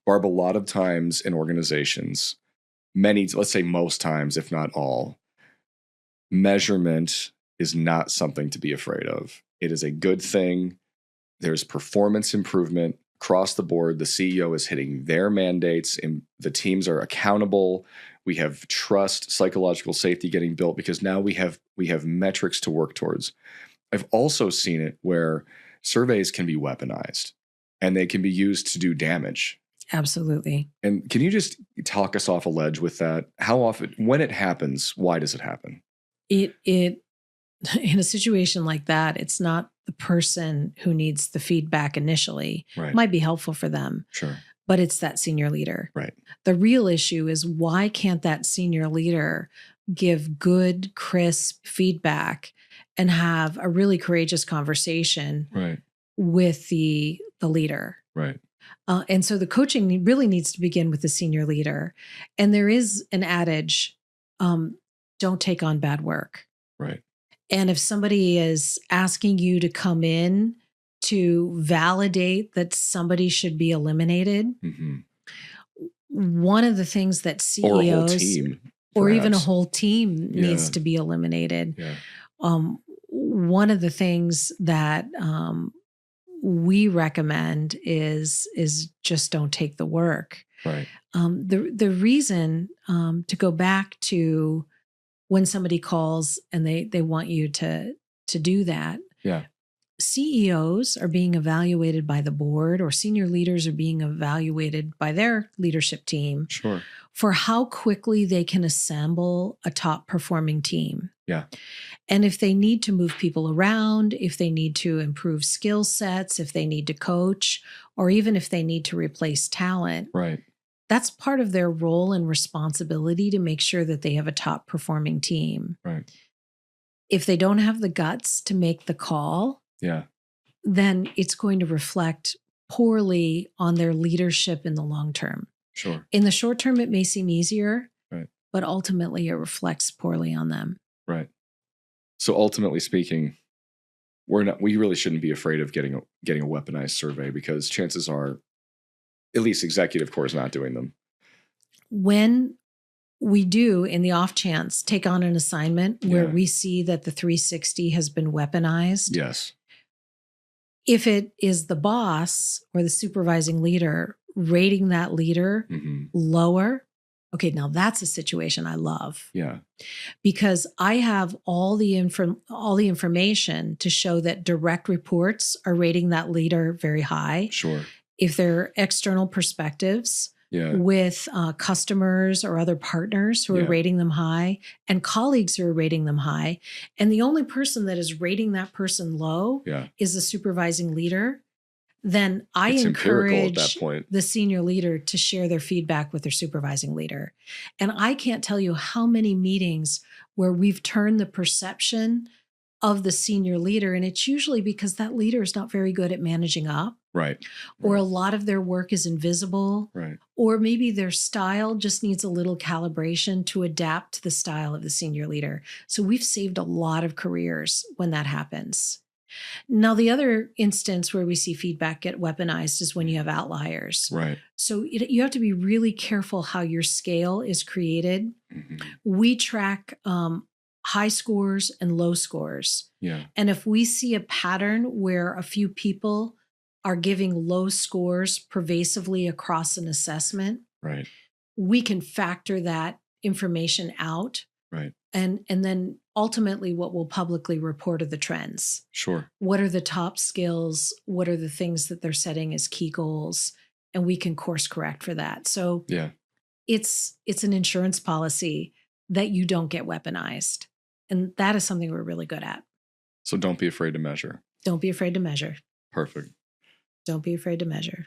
Barb, a lot of times in organizations, let's say most times, if not all, measurement is not something to be afraid of. It is a good thing. There's performance improvement across the board. The CEO is hitting their mandates, and the teams are accountable. We have trust, psychological safety getting built because now we have metrics to work towards. I've also seen it where surveys can be weaponized and they can be used to do damage. Absolutely. And can you just talk us off a ledge with that? How often, when it happens, why does it happen? It in a situation like that, it's not the person who needs the feedback initially. Right. It might be helpful for them. Sure. But it's that senior leader. Right. The real issue is why can't that senior leader give good, crisp feedback and have a really courageous conversation with the leader? Right. And so the coaching really needs to begin with the senior leader. And there is an adage, don't take on bad work. Right. And if somebody is asking you to come in to validate that somebody should be eliminated, one of the things that CEOs or a whole team, or even a whole team needs to be eliminated. Yeah. One of the things that we recommend is just don't take the work. Right. The reason to go back to when somebody calls and they want you to do that. Yeah. CEOs are being evaluated by the board, or senior leaders are being evaluated by their leadership team for how quickly they can assemble a top performing team. Yeah. And if they need to move people around, if they need to improve skill sets, if they need to coach, or even if they need to replace talent, that's part of their role and responsibility to make sure that they have a top performing team. Right. If they don't have the guts to make the call, then it's going to reflect poorly on their leadership in the long term. Sure. In the short term, it may seem easier, but ultimately it reflects poorly on them. Right. So ultimately speaking, we really shouldn't be afraid of getting a weaponized survey, because chances are, at least executive core is not doing them. When we do, in the off chance, take on an assignment where we see that the 360 has been weaponized. Yes. If it is the boss or the supervising leader rating that leader lower, okay, now that's a situation I love. Yeah. Because I have all the information to show that direct reports are rating that leader very high. Sure. If they're external perspectives with customers or other partners who are rating them high, and colleagues who are rating them high, and the only person that is rating that person low is the supervising leader, then I encourage at that point. The senior leader to share their feedback with their supervising leader. And I can't tell you how many meetings where we've turned the perception of the senior leader, and it's usually because that leader is not very good at managing up. Right. Or a lot of their work is invisible. Right. Or maybe their style just needs a little calibration to adapt to the style of the senior leader. So we've saved a lot of careers when that happens. Now, the other instance where we see feedback get weaponized is when you have outliers. Right. So you have to be really careful how your scale is created. We track high scores and low scores. Yeah. And if we see a pattern where a few people are giving low scores pervasively across an assessment, we can factor that information out. Right. And then ultimately what we'll publicly report are the trends. Sure. What are the top skills? What are the things that they're setting as key goals? And we can course correct for that. So it's an insurance policy that you don't get weaponized. And that is something we're really good at. So don't be afraid to measure. Don't be afraid to measure. Perfect. Don't be afraid to measure.